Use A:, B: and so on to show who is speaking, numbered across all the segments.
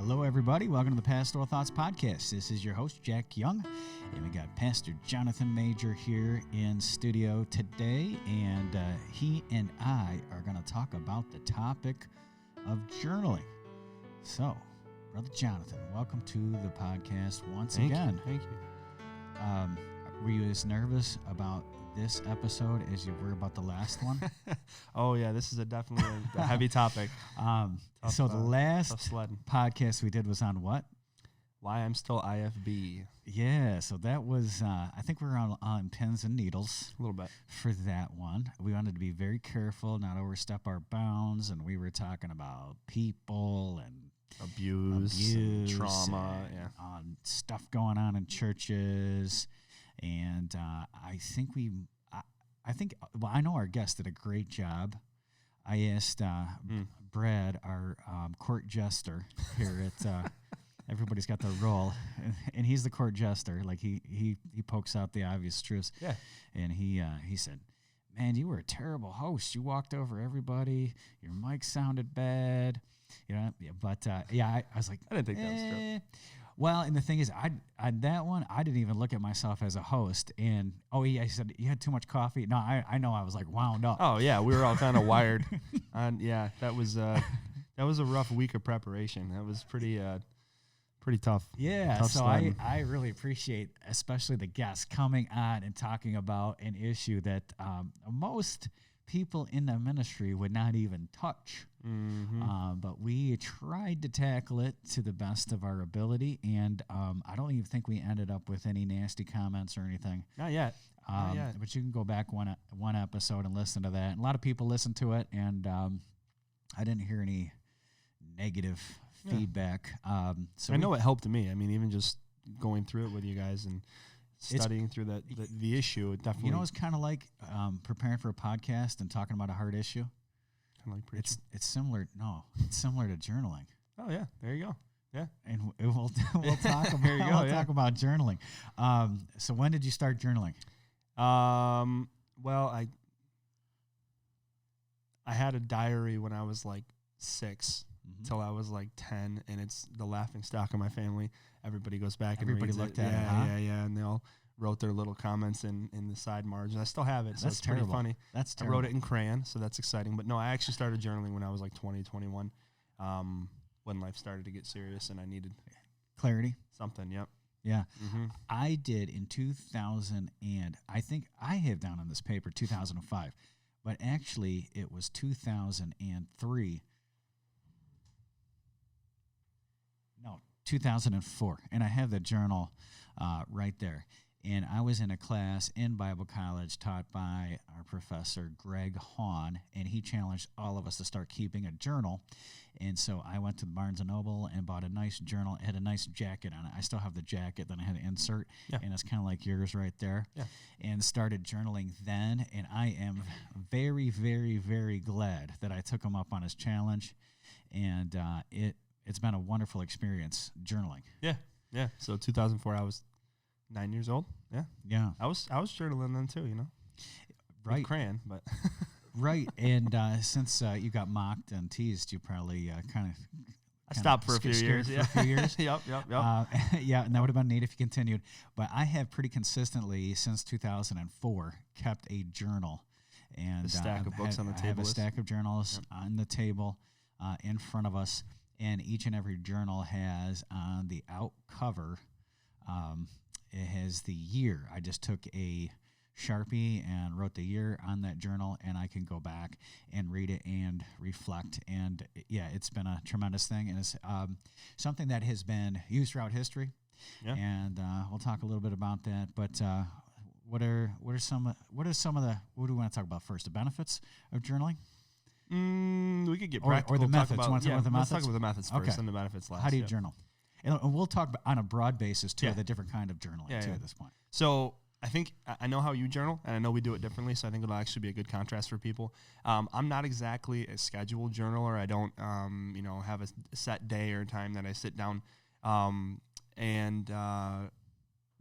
A: Hello, everybody. Welcome to the Pastoral Thoughts Podcast. This is your host, Jack Young, and we got Pastor Jonathan Mager here in studio today, and he and I are going to talk about the topic of journaling. So, Brother Jonathan, welcome to the podcast once again.
B: Thank you.
A: Were you as nervous about this episode as you were about the last one?
B: Oh, yeah, this is definitely a heavy topic.
A: So the last podcast we did was on what?
B: Why I'm still IFB.
A: Yeah, so that was, I think we were on pins and needles.
B: A little bit.
A: For that one. We wanted to be very careful, not overstep our bounds, and we were talking about people and
B: abuse and trauma,
A: and, stuff going on in churches. And I know our guest did a great job. I asked Brad, our court jester here at everybody's got their role, and he's the court jester. Like he pokes out the obvious truths.
B: Yeah.
A: And he said, "Man, you were a terrible host. You walked over everybody. Your mic sounded bad." You know, but I was like,
B: I didn't think that was true.
A: Well, and the thing is, I that one, I didn't even look at myself as a host. And, he said, "You had too much coffee." No, I know I was like wound up.
B: Oh, yeah, we were all kind of wired. And, yeah, that was a rough week of preparation. That was pretty tough.
A: Yeah,
B: tough
A: so
B: sledding.
A: I really appreciate, especially the guests coming on and talking about an issue that most people in the ministry would not even touch.
B: Mm-hmm.
A: But we tried to tackle it to the best of our ability, and I don't even think we ended up with any nasty comments or anything.
B: Not yet.
A: But you can go back one episode and listen to that. And a lot of people listened to it, and I didn't hear any negative feedback. So
B: I know it helped me. I mean, even just going through it with you guys and studying through the issue, it definitely.
A: You know, it's kind of like preparing for a podcast and talking about a hard issue.
B: Kind of like preaching.
A: It's similar. No, it's similar to journaling.
B: Oh yeah, there you go. Yeah,
A: and we'll talk about talk about journaling. So when did you start journaling?
B: Well, I had a diary when I was like 6 till I was like 10, and it's the laughing stock of my family. Everybody goes back and reads
A: looked
B: it.
A: at it.
B: Yeah, and they all wrote their little comments in the side margins. I still have it, so
A: That's
B: it's pretty
A: terrible.
B: funny.
A: That's terrible.
B: I wrote it in crayon, so that's exciting. But no, I actually started journaling when I was like 20, 21, when life started to get serious and I needed
A: clarity.
B: Something, yep.
A: Yeah.
B: Mm-hmm.
A: I did in 2000, and I think I have down on this paper 2005, but actually it was 2003. No, 2004, and I have the journal right there. And I was in a class in Bible college taught by our professor, Greg Hahn, and he challenged all of us to start keeping a journal. And so I went to Barnes & Noble and bought a nice journal. It had a nice jacket on it. I still have the jacket. Then I had an insert, and it's kind of like yours right there. Yeah. And started journaling then, and I am very, very, very glad that I took him up on his challenge. And it's been a wonderful experience journaling.
B: Yeah. So 2004, I was 9 years old.
A: Yeah.
B: I was journaling then too, you know.
A: Right.
B: With crayon, but
A: right. And since you got mocked and teased, you probably kind of
B: I stopped for a few years.
A: For a few years.
B: Yep.
A: Yeah, and that would have been neat if you continued. But I have pretty consistently since 2004 kept a journal. And
B: a stack of books on the table.
A: I have a stack of journals on the table in front of us, and each and every journal has on the out cover. It has the year. I just took a Sharpie and wrote the year on that journal, and I can go back and read it and reflect. And it's been a tremendous thing, and it's something that has been used throughout history. Yeah. And we'll talk a little bit about that. But what do we want to talk about first? The benefits of journaling.
B: We could get practical.
A: Or the methods. You want to talk about the methods?
B: Let's talk about the methods first and the benefits last.
A: How do you journal? And we'll talk on a broad basis, too, the different kind of journaling, at this point.
B: So I think I know how you journal, and I know we do it differently, so I think it'll actually be a good contrast for people. I'm not exactly a scheduled journaler. I don't, have a set day or time that I sit down.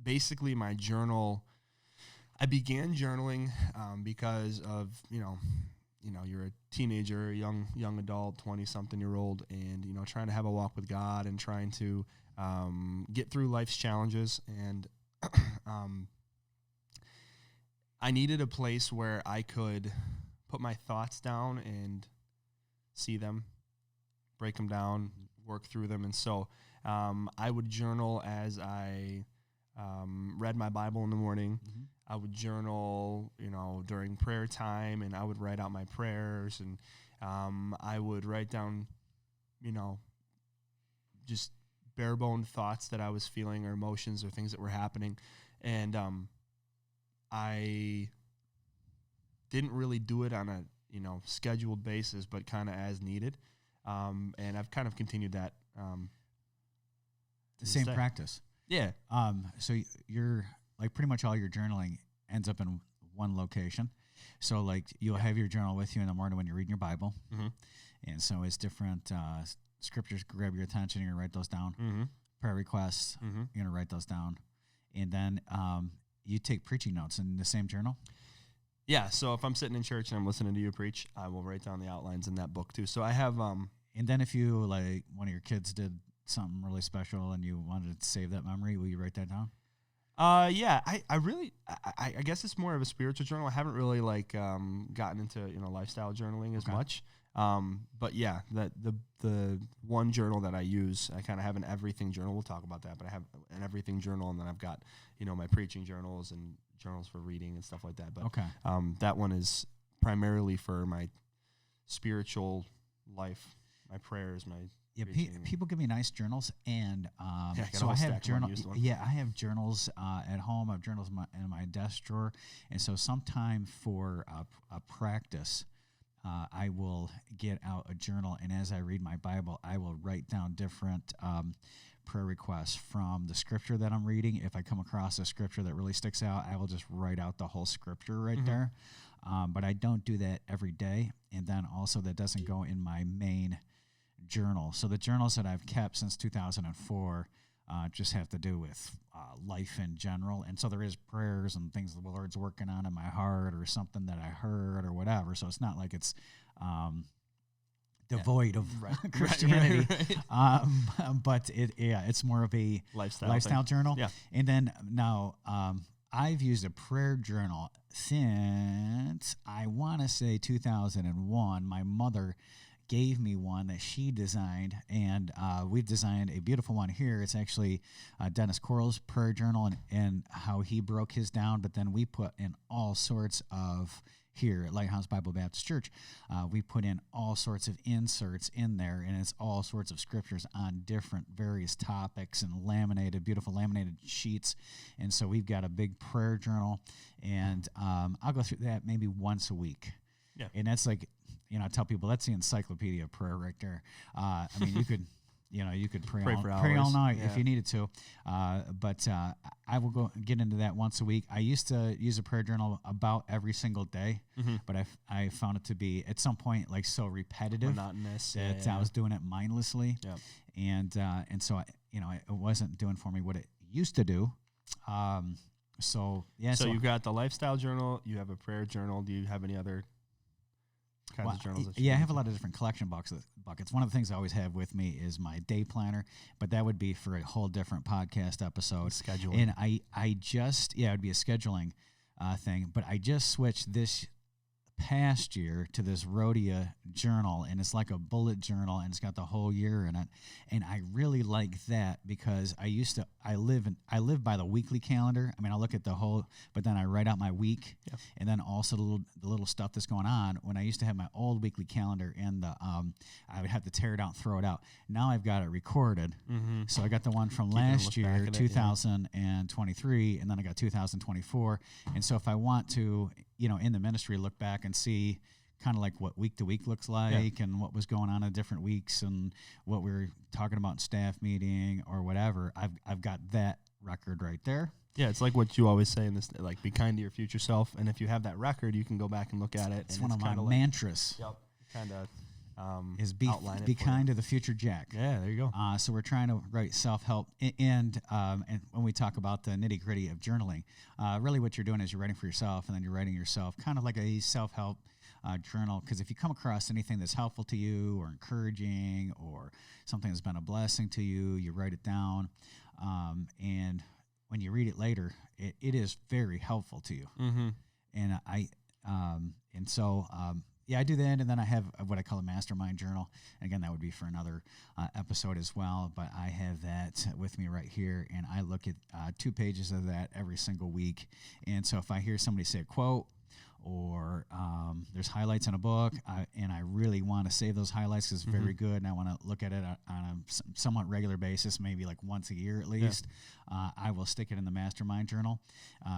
B: Basically my journal, I began journaling because of, you're a teenager, young adult, 20-something-year-old, and, trying to have a walk with God and trying to get through life's challenges. And I needed a place where I could put my thoughts down and see them, break them down, work through them. And so I would journal as I read my Bible in the morning.
A: Mm-hmm.
B: I would journal, during prayer time, and I would write out my prayers, and I would write down, just bare-bone thoughts that I was feeling or emotions or things that were happening. And I didn't really do it on a, scheduled basis, but kind of as needed. And I've kind of continued that.
A: The same practice.
B: Yeah.
A: So you're like pretty much all your journaling ends up in one location. So like you'll have your journal with you in the morning when you're reading your Bible.
B: Mm-hmm.
A: And so it's different scriptures grab your attention. You're going to write those down.
B: Mm-hmm.
A: Prayer requests.
B: Mm-hmm.
A: You're going to write those down. And then you take preaching notes in the same journal.
B: Yeah. So if I'm sitting in church and I'm listening to you preach, I will write down the outlines in that book too. So I have,
A: and then if you like one of your kids did something really special and you wanted to save that memory, will you write that down?
B: Yeah, I guess it's more of a spiritual journal. I haven't really gotten into, lifestyle journaling as much. But yeah, the one journal that I use, I kind of have an everything journal. We'll talk about that, but I have an everything journal, and then I've got, my preaching journals and journals for reading and stuff like that. But that one is primarily for my spiritual life, my prayers, my
A: people give me nice journals, and
B: so I have journals.
A: Yeah, I have journals at home. I have journals in my desk drawer, and so sometime for a practice, I will get out a journal, and as I read my Bible, I will write down different prayer requests from the scripture that I'm reading. If I come across a scripture that really sticks out, I will just write out the whole scripture right there. But I don't do that every day, and then also that doesn't go in my main journal. So the journals that I've kept since 2004 just have to do with life in general. And so there is prayers and things the Lord's working on in my heart or something that I heard or whatever. So it's not like it's devoid of Christianity. But it's more of a lifestyle journal.
B: Yeah.
A: And then now I've used a prayer journal since I want to say 2001. My mother gave me one that she designed, and we've designed a beautiful one here. It's actually Dennis Corl's prayer journal and how he broke his down, but then we put in all sorts of, here at Lighthouse Bible Baptist Church, we put in all sorts of inserts in there, and it's all sorts of scriptures on different various topics and beautiful laminated sheets. And so we've got a big prayer journal, and I'll go through that maybe once a week.
B: Yeah.
A: And that's like, I tell people that's the encyclopedia of prayer right there. I mean, you could, you could pray all night if you needed to. But I will get into that once a week. I used to use a prayer journal about every single day, but I found it to be at some point like so repetitive,
B: monotonous,
A: that I was doing it mindlessly, and so it wasn't doing for me what it used to do. So
B: you've got the lifestyle journal. You have a prayer journal. Do you have any other kinds of journals?
A: I have a lot of different collection buckets. One of the things I always have with me is my day planner, but that would be for a whole different podcast episode.
B: Scheduling.
A: And I just, it would be a scheduling thing, but I just switched this past year to this Rhodia journal, and it's like a bullet journal, and it's got the whole year in it, and I really like that because I live by the weekly calendar. I mean, I look at the whole, but then I write out my week, and then also the little stuff that's going on. When I used to have my old weekly calendar, and I would have to tear it out and throw it out. Now I've got it recorded, so I got the one from last year, 2023, and then I got 2024, and so if I want to, in the ministry, look back and see kind of like what week to week looks like, and what was going on in different weeks, and what we were talking about in staff meeting or whatever. I've got that record right there.
B: Yeah, it's like what you always say in this, like, be kind to your future self. And if you have that record, you can go back and look at it.
A: It's one of my mantras.
B: Kind of
A: is be kind to the future Jack.
B: Yeah, there you go.
A: So we're trying to write self-help, and when we talk about the nitty-gritty of journaling, really what you're doing is you're writing for yourself, and then you're writing yourself kind of like a self-help journal, because if you come across anything that's helpful to you or encouraging or something that's been a blessing to you, you write it down. And when you read it later, it is very helpful to you.
B: Mm-hmm.
A: And I do that, and then I have what I call a mastermind journal. And again, that would be for another episode as well, but I have that with me right here, and I look at 2 pages of that every single week. And so if I hear somebody say a quote, or there's highlights in a book, and I really want to save those highlights because it's very good, and I want to look at it on a somewhat regular basis, maybe like once a year at least, I will stick it in the mastermind journal.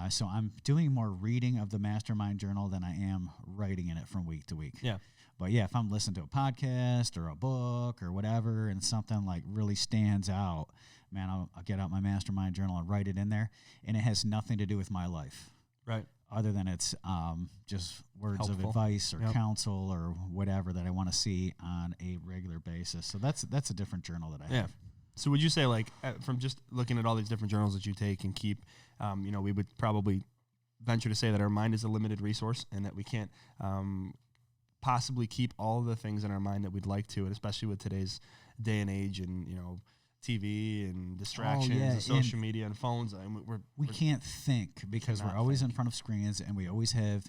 A: So I'm doing more reading of the mastermind journal than I am writing in it from week to week.
B: Yeah.
A: But yeah, if I'm listening to a podcast or a book or whatever, and something like really stands out, man, I'll get out my mastermind journal and write it in there, and it has nothing to do with my life.
B: Right.
A: Other than it's just words
B: Helpful.
A: of advice or counsel or whatever that I want to see on a regular basis. So that's a different journal that I have.
B: So would you say, like, from just looking at all these different journals that you take and keep, we would probably venture to say that our mind is a limited resource and that we can't possibly keep all the things in our mind that we'd like to, and especially with today's day and age and, TV and distractions and social media and phones.
A: We can't think because we're always in front of screens, and we always have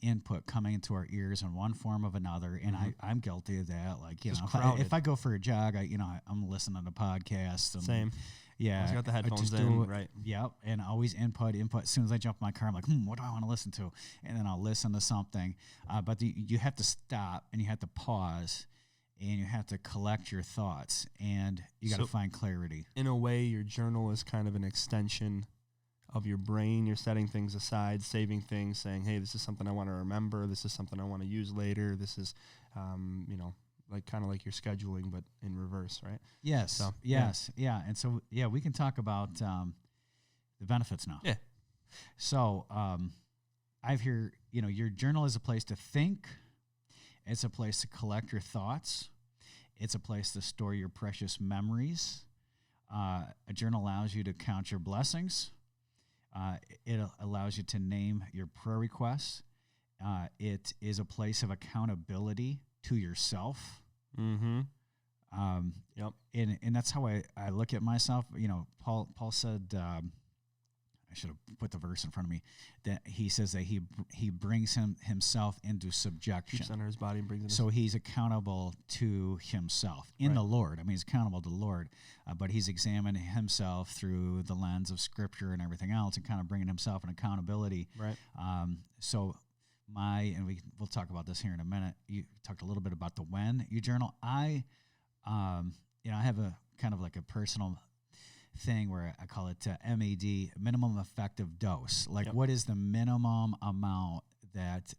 A: input coming into our ears in one form or another. And I'm guilty of that. Like, if I go for a jog, I'm listening to podcasts.
B: Same.
A: Yeah.
B: I got the headphones in, right.
A: Yep. And always input. As soon as I jump in my car, I'm like, what do I want to listen to? And then I'll listen to something. But you have to stop and you have to pause. And you have to collect your thoughts, and you got to find clarity.
B: In a way, your journal is kind of an extension of your brain. You're setting things aside, saving things, saying, hey, this is something I want to remember. This is something I want to use later. This is, like kind of like your scheduling, but in reverse, right?
A: Yes.
B: So,
A: yes. Yeah. And so, we can talk about the benefits now.
B: Yeah.
A: So I've heard, your journal is a place to think. It's a place to collect your thoughts. It's a place to store your precious memories. A journal allows you to count your blessings. It allows you to name your prayer requests. It is a place of accountability to yourself.
B: Mm-hmm.
A: Yep. And that's how I look at myself. Paul said, I should have put the verse in front of me, that he says that he brings himself into subjection.
B: Keeps under his body and brings it.
A: So he's accountable to himself in the Lord. I mean, he's accountable to the Lord, but he's examining himself through the lens of Scripture and everything else, and kind of bringing himself in accountability.
B: Right.
A: So we'll talk about this here in a minute. You talked a little bit about the when you journal. I have a kind of like a personal thing where I call it MAD, minimum effective dose. Like, what is the minimum amount that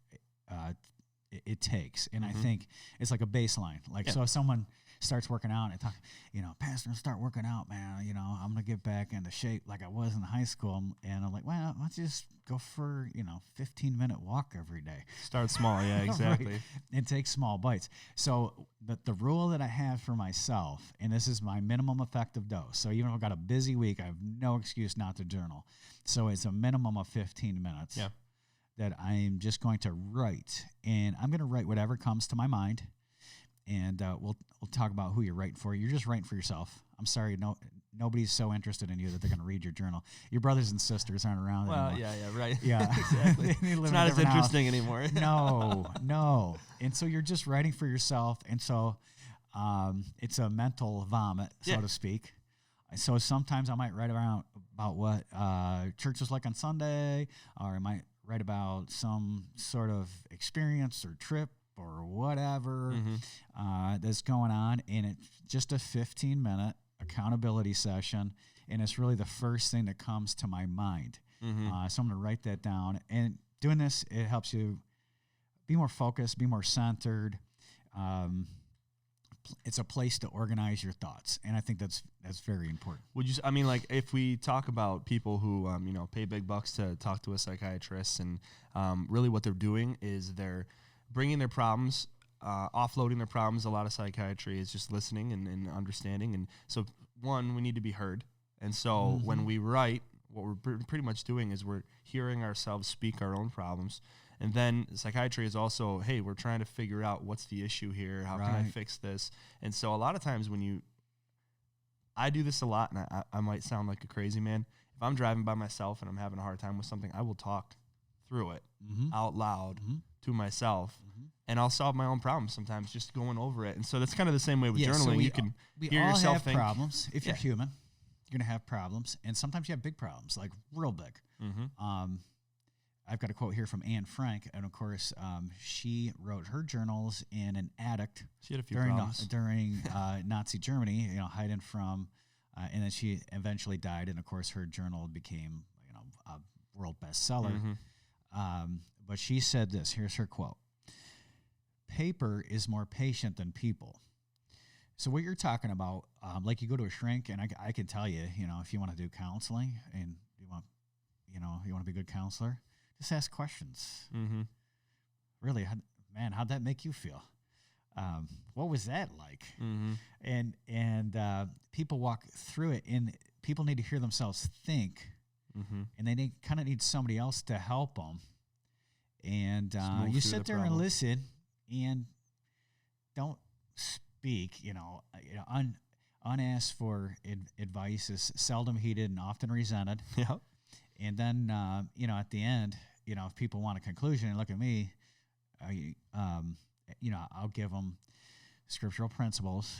A: it takes? And I think it's like a baseline. Like, so if someone starts working out and talk, Pastor, start working out, man. I'm going to get back into shape like I was in high school. And I'm like, well, let's just go for, 15-minute walk every day.
B: Start small. Yeah, exactly.
A: Right. And take small bites. So the rule that I have for myself, and this is my minimum effective dose. So even if I've got a busy week, I have no excuse not to journal. So it's a minimum of 15 minutes that I'm just going to write. And I'm going to write whatever comes to my mind. And we'll talk about who you're writing for. You're just writing for yourself. I'm sorry, nobody's so interested in you that they're going to read your journal. Your brothers and sisters aren't around anymore.
B: Well, right.
A: Yeah,
B: exactly. It's not as interesting anymore.
A: No. And so you're just writing for yourself. And so it's a mental vomit, so to speak. So sometimes I might write about what church was like on Sunday, or I might write about some sort of experience or trip or whatever that's going on, and it's just a 15-minute accountability session, and it's really the first thing that comes to my mind. So I'm going to write that down, and doing this, it helps you be more focused, be more centered. It's a place to organize your thoughts, and I think that's very important.
B: Like, if we talk about people who pay big bucks to talk to a psychiatrist, and really what they're doing is they're bringing their problems, offloading their problems. A lot of psychiatry is just listening and understanding. And so, we need to be heard. And so when we write, what we're pretty much doing is we're hearing ourselves speak our own problems. And then psychiatry is also, hey, we're trying to figure out what's the issue here. How can I fix this? And so a lot of times I do this a lot, and I might sound like a crazy man. If I'm driving by myself and I'm having a hard time with something, I will talk through it out loud to myself, and I'll solve my own problems sometimes just going over it. And so that's kind of the same way with journaling. So you can hear yourself think.
A: Problems. If you're human, you're going to have problems, and sometimes you have big problems, like real big. I've got a quote here from Anne Frank, and of course, she wrote her journals in an attic. She had a few problems during Nazi Germany, hiding from, and then she eventually died. And of course, her journal became, a world bestseller. But she said this. Here's her quote: "Paper is more patient than people." So what you're talking about, like you go to a shrink, and I can tell you, if you want to do counseling and you want to be a good counselor, just ask questions. Really, how'd that make you feel? What was that like? And people walk through it, and people need to hear themselves think, and they kind of need somebody else to help them. And you sit there and listen, and don't speak. Unasked for advice is seldom heeded and often resented.
B: Yep.
A: And then, at the end, if people want a conclusion and look at me, I'll give them scriptural principles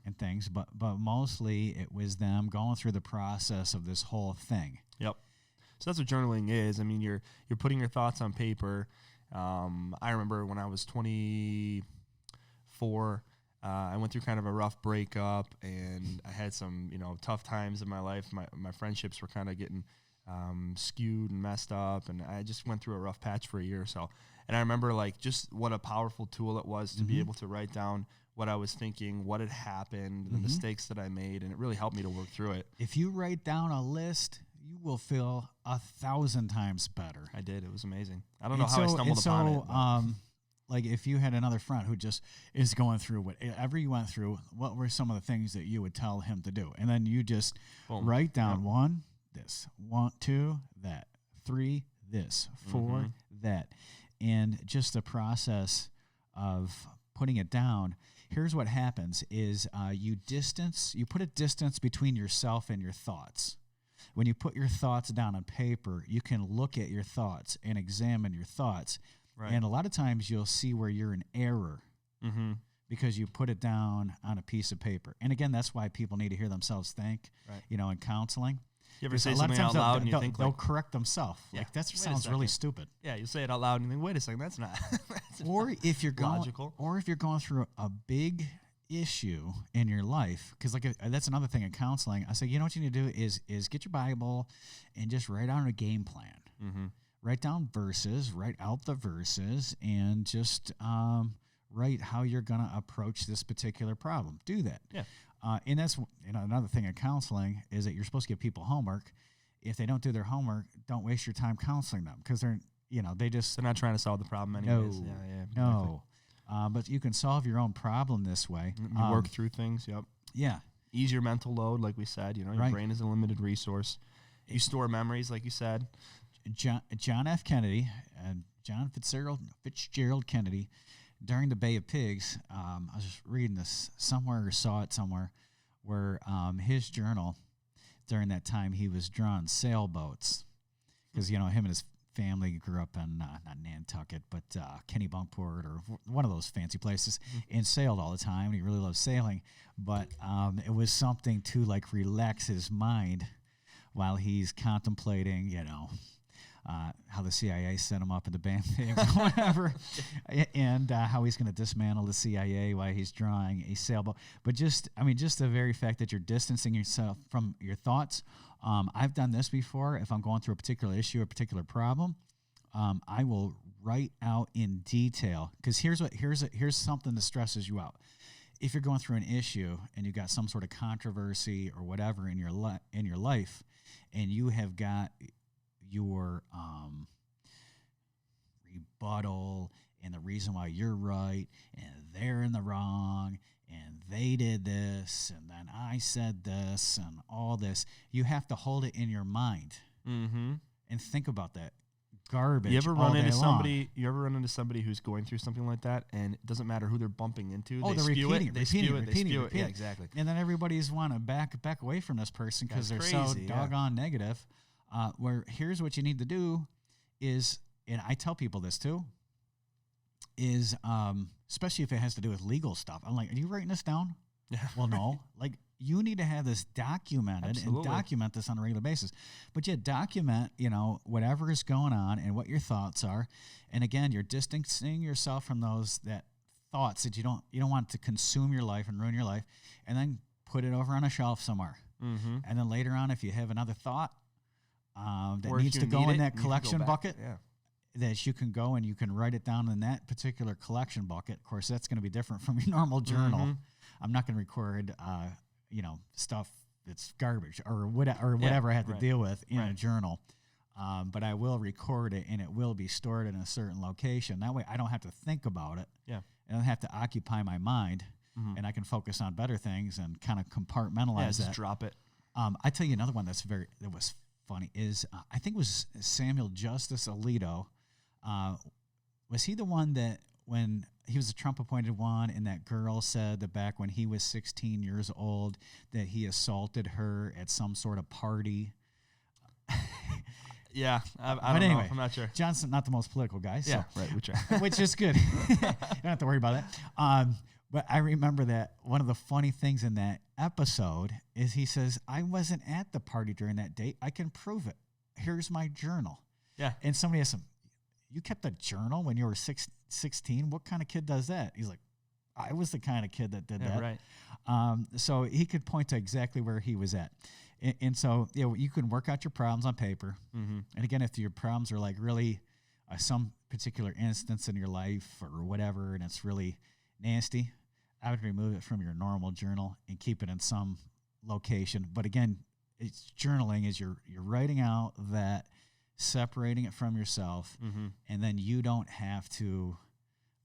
A: and things, but mostly it was them going through the process of this whole thing.
B: Yep. So that's what journaling is. I mean, you're putting your thoughts on paper. I remember when I was 24, I went through kind of a rough breakup, and I had some, tough times in my life. My friendships were kind of getting skewed and messed up, and I just went through a rough patch for a year or so. And I remember just what a powerful tool it was to be able to write down what I was thinking, what had happened, the mistakes that I made, and it really helped me to work through it.
A: If you write down a list, you will feel 1,000 times better.
B: I did. It was amazing. I don't know how I stumbled upon it.
A: Like if you had another friend who just is going through whatever you went through, what were some of the things that you would tell him to do? And then you just write down 1, this, 1, 2, that, 3, this, 4, that. And just the process of putting it down, here's what happens is you put a distance between yourself and your thoughts. When you put your thoughts down on paper, you can look at your thoughts and examine your thoughts. Right. And a lot of times you'll see where you're in error because you put it down on a piece of paper. And again, that's why people need to hear themselves think, in counseling.
B: You ever say something out loud and you think
A: they'll correct themselves. Yeah. Like that sounds really stupid.
B: Yeah, you say it out loud and you think, wait a second, that's not.
A: Or if you're
B: logical.
A: Or if you're going through a big issue in your life, because that's another thing in counseling. I say, what you need to do is get your Bible and just write down a game plan. Write down verses, write out the verses, and just write how you're going to approach this particular problem. Do that. Yeah. And that's another thing in counseling is that you're supposed to give people homework. If they don't do their homework, don't waste your time counseling them because they're not
B: trying to solve the problem anyways.
A: No. But you can solve your own problem this way.
B: You work through things. Yep.
A: Yeah.
B: Ease your mental load, like we said. Your brain is a limited resource. You store memories, like you said.
A: John F. Kennedy and John Fitzgerald Kennedy, during the Bay of Pigs, I was just reading this somewhere or saw it somewhere, where his journal during that time he was drawing sailboats because him and his family grew up in not Nantucket but Kennebunkport or one of those fancy places and sailed all the time. And he really loved sailing, but it was something to relax his mind while he's contemplating, how the CIA set him up in the band thing or whatever, and how he's going to dismantle the CIA while he's drawing a sailboat. But just the very fact that you're distancing yourself from your thoughts. I've done this before. If I'm going through a particular issue, a particular problem, I will write out in detail because here's something that stresses you out. If you're going through an issue and you've got some sort of controversy or whatever in your life, and you have got your rebuttal and the reason why you're right and they're in the wrong and they did this and then I said this and all this, you have to hold it in your mind and think about that. garbage.
B: You ever
A: all
B: run
A: day
B: into
A: long.
B: somebody? You ever run into somebody who's going through something like that, and it doesn't matter who they're bumping into.
A: Oh,
B: they
A: they're
B: spew
A: repeating
B: it.
A: it,
B: They
A: repeating
B: spew
A: it,
B: it. They
A: repeating
B: spew
A: it,
B: it.
A: repeating
B: Yeah,
A: it.
B: exactly.
A: And then everybody's want to back away from this person because they're so
B: crazy, yeah.
A: doggone negative. Where here's what you need to do is, and I tell people this too, is especially if it has to do with legal stuff. I'm like, are you writing this down?
B: Yeah.
A: Well, no. Like, you need to have this documented
B: Absolutely.
A: and document this on a regular basis. But you document, whatever is going on and what your thoughts are. And again, you're distancing yourself from those thoughts that you don't want to consume your life and ruin your life, and then put it over on a shelf somewhere.
B: Mm-hmm.
A: And then later on, if you have another thought that
B: Or if
A: needs
B: you
A: to go
B: need
A: in
B: it,
A: that
B: you can go
A: collection
B: back.
A: bucket,
B: Yeah.
A: that you can go and you can write it down in that particular collection bucket. Of course, that's going to be different from your normal journal.
B: Mm-hmm.
A: I'm not going to record, stuff that's garbage or whatever I have to deal with in a journal. But I will record it, and it will be stored in a certain location. That way I don't have to think about it.
B: Yeah.
A: I don't have to occupy my mind, and I can focus on better things and kind of compartmentalize
B: Just
A: that.
B: drop it.
A: I tell you another one that was funny is I think it was Samuel Justice Alito. Was he the one that when he was a Trump-appointed one and that girl said that back when he was 16 years old that he assaulted her at some sort of party?
B: Yeah, I
A: But
B: don't
A: anyway,
B: know. I'm not sure.
A: Johnson, not the most political guy. So.
B: Yeah, right. We try.
A: Which is good. You don't have to worry about that. But I remember that one of the funny things in that episode is he says, I wasn't at the party during that date. I can prove it. Here's my journal.
B: Yeah.
A: And somebody asked him, you kept a journal when you were 16? What kind of kid does that? He's like, I was the kind of kid that did that.
B: Right.
A: So he could point to exactly where he was at. And so you can work out your problems on paper.
B: Mm-hmm.
A: And again, if your problems are like really some particular instance in your life or whatever, and it's really nasty, I would remove it from your normal journal and keep it in some location. But again, it's journaling is you're writing out that, separating it from yourself, and then you don't have to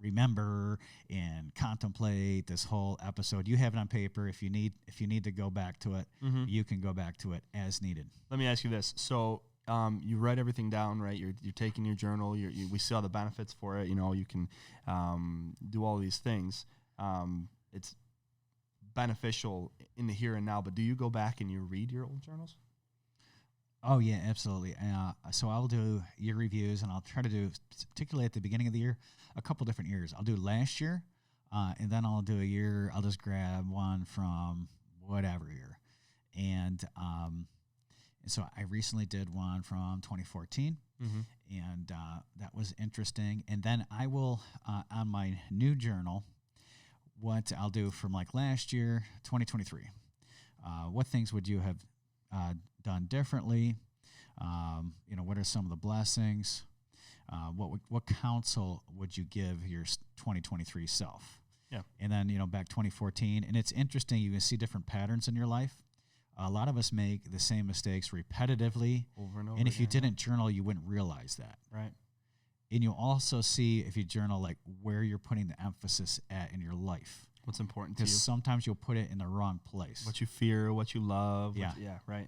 A: remember and contemplate this whole episode. You have it on paper. If you need to go back to it, you can go back to it as needed.
B: Let me ask you this. So you write everything down, right? You're taking your journal. We see all the benefits for it. You can do all these things. It's beneficial in the here and now, but do you go back and you read your old journals?
A: Oh, yeah, absolutely. So I'll do year reviews, and I'll try to do, particularly at the beginning of the year, a couple different years. I'll do last year, and then I'll do a year. I'll just grab one from whatever year. And so I recently did one from 2014, and that was interesting. And then I will, on my new journal, what I'll do from like last year, 2023. What things would you have done differently? What are some of the blessings? What counsel would you give your 2023 self?
B: Yeah.
A: And then, back 2014. And it's interesting. You can see different patterns in your life. A lot of us make the same mistakes repetitively.
B: Over and over.
A: And if you didn't journal, you wouldn't realize that.
B: Right.
A: And you'll also see, if you journal, like where you're putting the emphasis at in your life.
B: What's important to you.
A: Because sometimes you'll put it in the wrong place.
B: What you fear, what you love.
A: Yeah.
B: Right.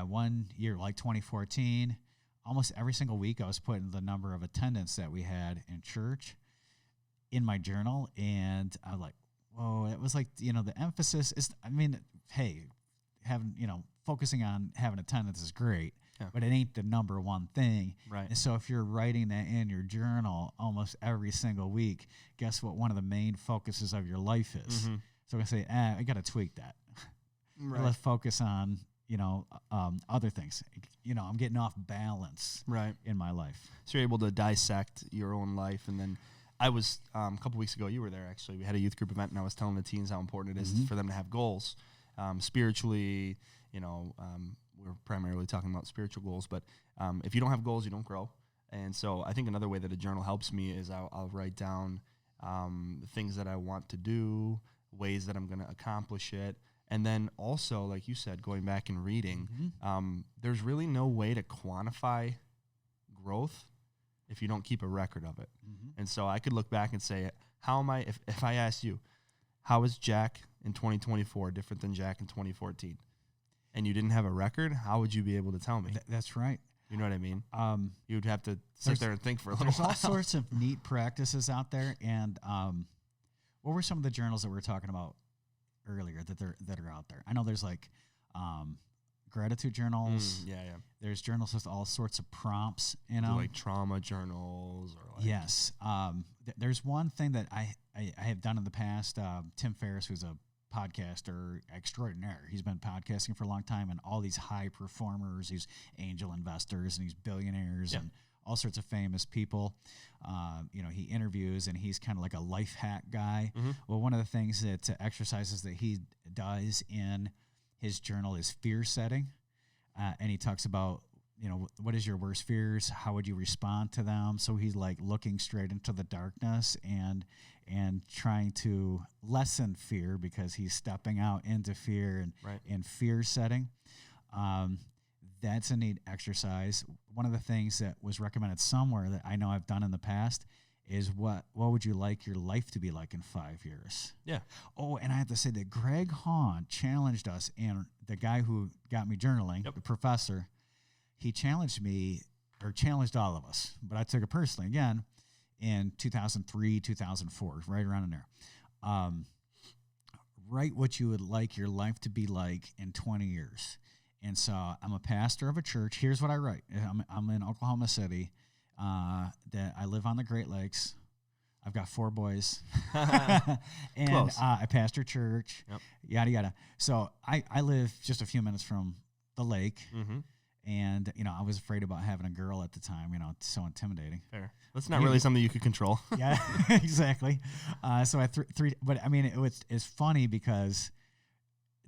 A: One year, like 2014, almost every single week I was putting the number of attendance that we had in church in my journal. And I was like, whoa, it was like, the emphasis is, hey, focusing on having attendance is great, but it ain't the number one thing.
B: Right.
A: And so if you're writing that in your journal almost every single week, guess what one of the main focuses of your life is? So I say, I got to tweak that.
B: Right.
A: Let's focus on, other things. I'm getting off balance in my life.
B: So you're able to dissect your own life. And then I was, a couple weeks ago, you were there actually. We had a youth group event, and I was telling the teens how important it is for them to have goals. Spiritually, we're primarily talking about spiritual goals, but if you don't have goals, you don't grow. And so I think another way that a journal helps me is I'll write down things that I want to do, ways that I'm going to accomplish it. And then also, like you said, going back and reading, there's really no way to quantify growth if you don't keep a record of it. And so I could look back and say, how am I, if I asked you, how is Jack in 2024 different than Jack in 2014? And you didn't have a record, how would you be able to tell me?
A: That's right.
B: You know what I mean? You'd have to sit there and think for a little
A: There's
B: while.
A: all sorts of neat practices out there. And what were some of the journals that we were talking about earlier that are out there? I know there's like gratitude journals.
B: Yeah.
A: There's journals with all sorts of prompts,
B: Like trauma journals or like.
A: Yes. There's one thing that I have done in the past. Tim Ferriss, who's a podcaster extraordinaire. He's been podcasting for a long time, and all these high performers, these angel investors and these billionaires and all sorts of famous people. He interviews, and he's kind of like a life hack guy.
B: Mm-hmm.
A: Well, one of the things that exercises that he does in his journal is fear setting. And he talks about, what is your worst fears? How would you respond to them? So he's like looking straight into the darkness and trying to lessen fear, because he's stepping out into fear and fear setting. That's a neat exercise. One of the things that was recommended somewhere that I know I've done in the past is what would you like your life to be like in 5 years? Yeah. Oh, and I have to say that Greg Hahn challenged us, and the guy who got me journaling, the professor, he challenged me, or challenged all of us, but I took it personally again in 2003, 2004, right around in there. Write what you would like your life to be like in 20 years. And so I'm a pastor of a church. Here's what I write. I'm in Oklahoma City. That I live on the Great Lakes. I've got 4 boys. And I pastor church, yada, yada. So I live just a few minutes from the lake. Mm-hmm. And, I was afraid about having a girl at the time, it's so intimidating.
B: Fair. That's not really something you could control.
A: Yeah, exactly. So I but I mean, it's funny because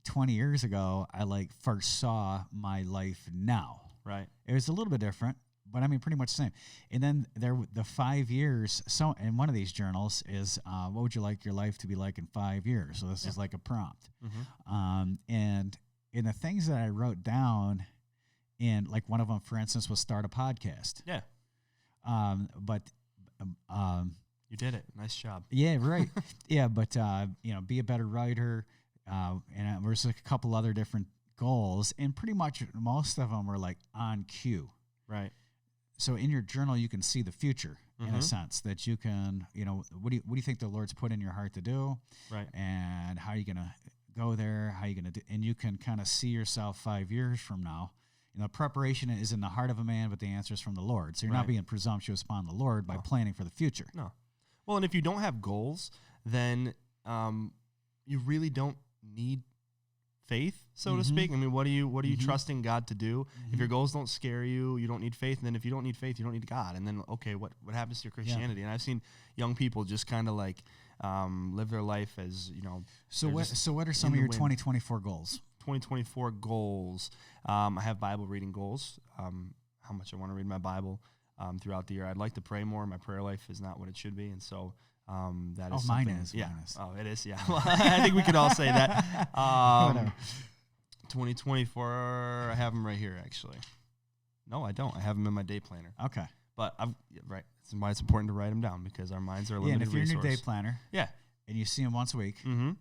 A: 20 years ago, I first saw my life now.
B: Right.
A: It was a little bit different, but I mean, pretty much the same. And then the 5 years. So, in one of these journals is, what would you like your life to be like in 5 years? So this is like a prompt. Mm-hmm. And in the things that I wrote down, and like one of them, for instance, was start a podcast. Yeah.
B: You did it. Nice job.
A: Yeah. Right. Yeah. But be a better writer. And there's a couple other different goals, and pretty much most of them are like on cue. Right. So in your journal, you can see the future in a sense that you can, what do you think the Lord's put in your heart to do? Right. And how are you going to go there? How are you going to do? And you can kind of see yourself 5 years from now. Preparation is in the heart of a man, but the answer is from the Lord. So you're not being presumptuous upon the Lord by planning for the future.
B: No. Well, and if you don't have goals, then you really don't need faith, so to speak. I mean, what are you trusting God to do? If your goals don't scare you, you don't need faith. And then if you don't need faith, you don't need God. And then, okay, what happens to your Christianity? And I've seen young people just kind of like live their life as,
A: So what are some of your 2024 goals?
B: 2024 goals. I have Bible reading goals. How much I want to read my Bible throughout the year. I'd like to pray more. My prayer life is not what it should be, and so that is
A: mine is.
B: Yeah.
A: Mine is.
B: Oh, it is. Yeah. Well, I think we could all say that. 2024. I have them right here, actually. No, I don't. I have them in my day planner.
A: Okay.
B: But right. That's why it's important to write them down, because our minds are a limited
A: and if you're
B: resource.
A: in your day planner, and you see them once a week. Mm-hmm.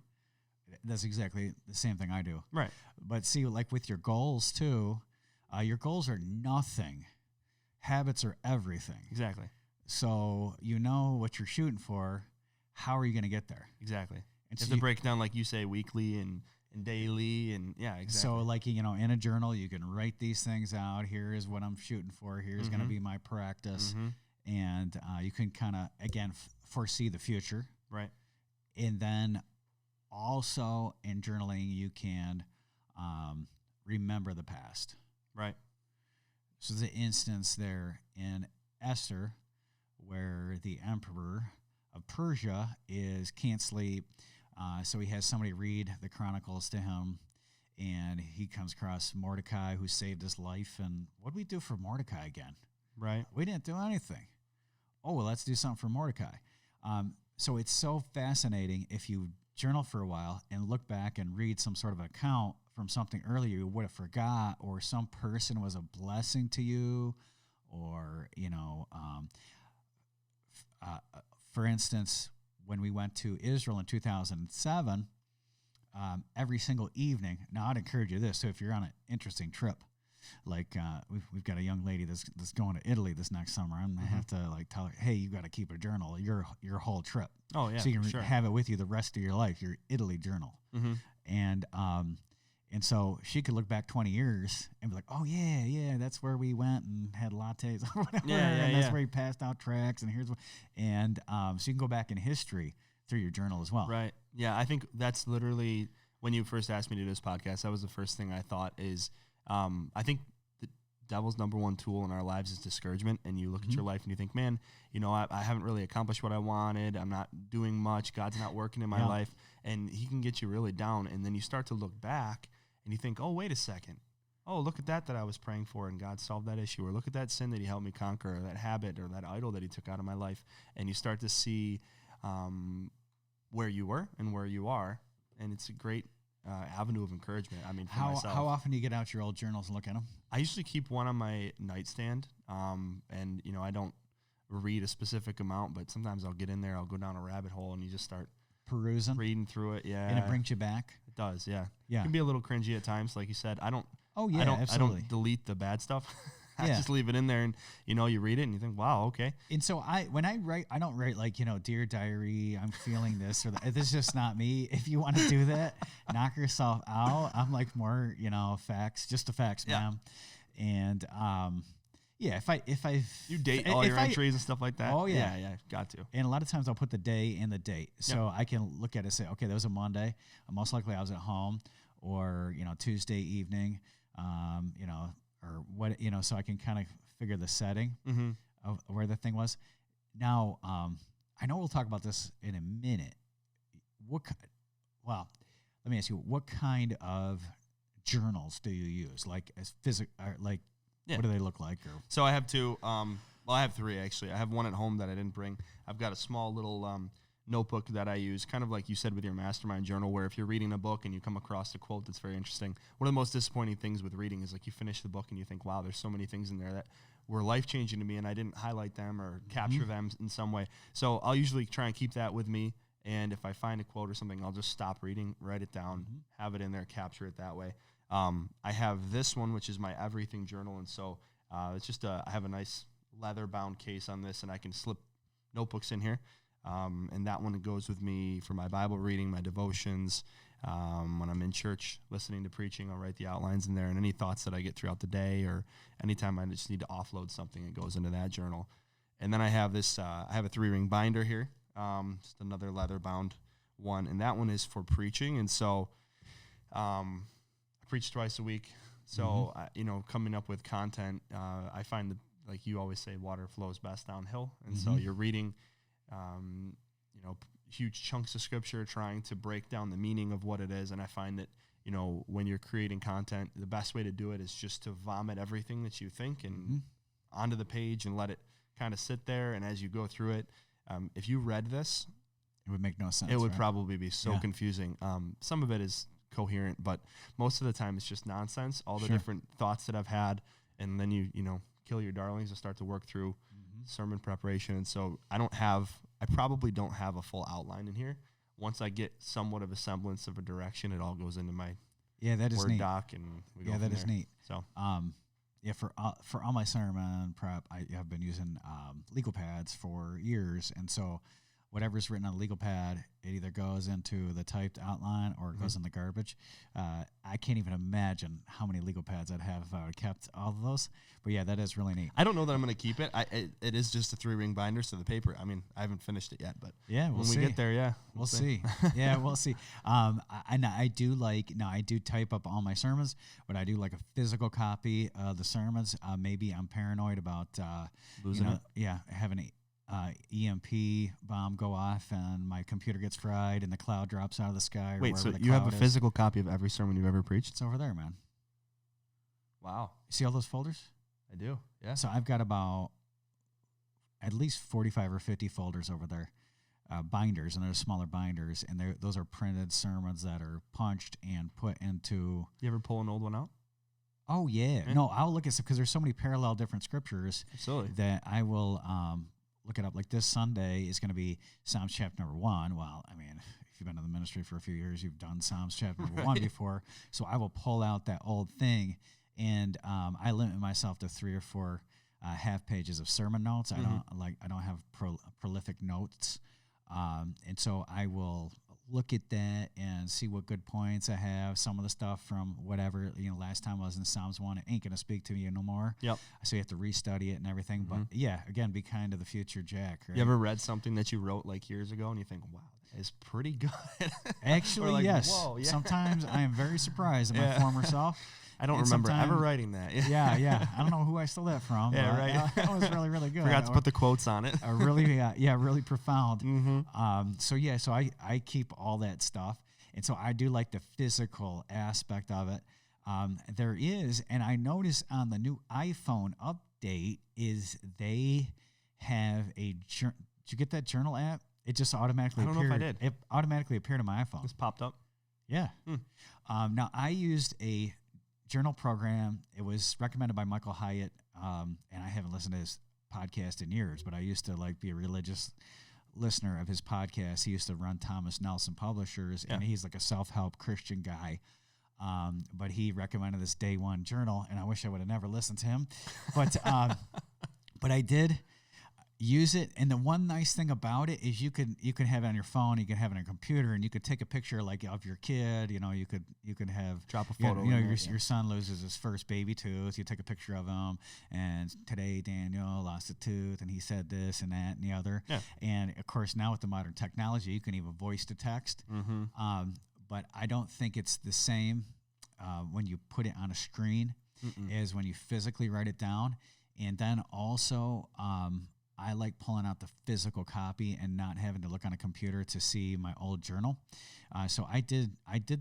A: That's exactly the same thing I do. Right. But see, like with your goals too, your goals are nothing. Habits are everything.
B: Exactly.
A: So you know what you're shooting for. How are you going to get there?
B: Exactly. And you have to break down, like you say, weekly and daily, and exactly.
A: So like, in a journal, you can write these things out. Here is what I'm shooting for. Here's going to be my practice. Mm-hmm. And you can kind of, again, foresee the future. Right. And then also in journaling, you can remember the past. Right. So the instance there in Esther, where the emperor of Persia can't sleep, so he has somebody read the Chronicles to him, and he comes across Mordecai, who saved his life. And what did we do for Mordecai again? Right. We didn't do anything. Oh, well, let's do something for Mordecai. So it's so fascinating if you journal for a while and look back and read some sort of account from something earlier you would have forgot, or some person was a blessing to you, or, for instance, when we went to Israel in 2007, every single evening, now I'd encourage you this, so if you're on an interesting trip, like we've got a young lady that's going to Italy this next summer. I'm gonna have to like tell her, hey, you got to keep a journal your whole trip.
B: Oh yeah,
A: so you can
B: sure.
A: have it with you the rest of your life. Your Italy journal, and so she could look back 20 years and be like, oh yeah, that's where we went and had lattes or whatever, and that's where we passed out tracts, and here's what, and so you can go back in history through your journal as well.
B: Right. Yeah, I think that's literally when you first asked me to do this podcast, that was the first thing I thought is, I think the devil's number one tool in our lives is discouragement. And you look at your life and you think, man, I haven't really accomplished what I wanted. I'm not doing much. God's not working in my life. And he can get you really down. And then you start to look back and you think, oh, wait a second. Oh, look at that I was praying for and God solved that issue. Or look at that sin that he helped me conquer, or that habit or that idol that he took out of my life. And you start to see where you were and where you are. And it's a great avenue of encouragement. I mean, for myself.
A: How often do you get out your old journals and look at them?
B: I usually keep one on my nightstand. And, I don't read a specific amount, but sometimes I'll get in there, I'll go down a rabbit hole, and you just start
A: perusing,
B: reading through it. Yeah.
A: And it brings you back.
B: It does. Yeah.
A: Yeah.
B: It can be a little cringy at times. Like you said,
A: absolutely.
B: I don't delete the bad stuff. I just leave it in there, and you read it and you think, wow, okay.
A: And so when I write, I don't write like, dear diary, I'm feeling this or that. This is just not me. If you want to do that, knock yourself out. I'm like more, facts, just the facts, ma'am. And if I
B: you date all your entries and stuff like that.
A: Oh yeah,
B: got to.
A: And a lot of times I'll put the day and the date, so I can look at it and say, okay, that was a Monday. Most likely I was at home, or Tuesday evening, or what, so I can kind of figure the setting of where the thing was. Now, I know we'll talk about this in a minute. Let me ask you, what kind of journals do you use? Like as physical, like what do they look like? Or
B: so I have two. I have three actually. I have one at home that I didn't bring. I've got a small little notebook that I use, kind of like you said with your mastermind journal, where if you're reading a book and you come across a quote that's very interesting. One of the most disappointing things with reading is like you finish the book and you think, wow, there's so many things in there that were life-changing to me and I didn't highlight them or capture them in some way. So I'll usually try and keep that with me, and if I find a quote or something, I'll just stop reading, write it down, have it in there, capture it that way. I have this one, which is my everything journal, and so it's just I have a nice leather-bound case on this, and I can slip notebooks in here. And that one goes with me for my Bible reading, my devotions. When I'm in church listening to preaching, I'll write the outlines in there, and any thoughts that I get throughout the day, or anytime I just need to offload something, it goes into that journal. And then I have this, I have a 3-ring binder here, just another leather-bound one, and that one is for preaching. And so I preach twice a week. So, coming up with content, I find that, like you always say, water flows best downhill. And so you're reading huge chunks of scripture, trying to break down the meaning of what it is. And I find that, when you're creating content, the best way to do it is just to vomit everything that you think and onto the page and let it kind of sit there. And as you go through it, if you read this,
A: it would make no sense.
B: It would probably be so confusing. Some of it is coherent, but most of the time it's just nonsense, all the different thoughts that I've had. And then you kill your darlings and start to work through sermon preparation. And so I probably don't have a full outline in here. Once I get somewhat of a semblance of a direction, it all goes into my Word doc, and we go from
A: that is
B: there.
A: neat.
B: So
A: for all my sermon prep, I have been using legal pads for years, and so whatever's written on a legal pad, it either goes into the typed outline or it goes in the garbage. I can't even imagine how many legal pads I'd have if I would have kept all of those. But yeah, that is really neat.
B: I don't know that I'm going to keep it. It is just a 3-ring binder, so the paper, I mean, I haven't finished it yet, but
A: we'll see.
B: When we get there,
A: we'll see. We'll see. I do type up all my sermons, but I do like a physical copy of the sermons. Maybe I'm paranoid about
B: losing it.
A: Yeah, having EMP bomb go off and my computer gets fried and the cloud drops out of the sky.
B: Wait, so you have a physical copy of every sermon you've ever preached?
A: It's over there, man.
B: Wow.
A: You see all those folders?
B: I do, yeah.
A: So I've got about at least 45 or 50 folders over there, binders, and they're smaller binders, and those are printed sermons that are punched and put into...
B: You ever pull an old one out?
A: Oh, yeah. No, I'll look at stuff because there's so many parallel different scriptures.
B: Absolutely.
A: That I will... look it up. Like this Sunday is going to be Psalms chapter number 1. Well, I mean, if you've been in the ministry for a few years, you've done Psalms chapter number 1 before. So I will pull out that old thing and I limit myself to 3 or 4 half pages of sermon notes. I don't have prolific notes, and so I will look at that and see what good points I have. Some of the stuff from whatever, last time I was in Psalms 1, it ain't going to speak to you no more.
B: Yep.
A: So you have to restudy it and everything. But yeah, again, be kind to the future Jack. Right?
B: You ever read something that you wrote like years ago and you think, wow, that is pretty good?
A: Actually,
B: like,
A: yes.
B: whoa, yeah.
A: Sometimes I am very surprised at my former self.
B: I don't remember ever writing that.
A: Yeah. I don't know who I stole that from.
B: Yeah,
A: but
B: right.
A: That was really, really good.
B: Forgot to put the quotes on it.
A: Really profound.
B: Mm-hmm.
A: So I keep all that stuff. And so I do like the physical aspect of it. There is, and I noticed on the new iPhone update is they have did you get that journal app? It just automatically appeared.
B: I don't know if I did.
A: It automatically appeared on my iPhone.
B: Just popped up.
A: Yeah. Now I used a journal program. It was recommended by Michael Hyatt, and I haven't listened to his podcast in years, but I used to be a religious listener of his podcast. He used to run Thomas Nelson Publishers, and he's like a self-help Christian guy. But he recommended this Day One journal, and I wish I would have never listened to him. But but I did use it, and the one nice thing about it is you can have it on your phone, you can have it on a computer, and you could take a picture of your kid. You could have
B: drop a photo.
A: Your son loses his first baby tooth. You take a picture of him, and today Daniel lost a tooth, and he said this and that and the other.
B: Yeah.
A: And of course, now with the modern technology, you can even voice to text. But I don't think it's the same when you put it on a screen as when you physically write it down. And then also, I like pulling out the physical copy and not having to look on a computer to see my old journal. So I did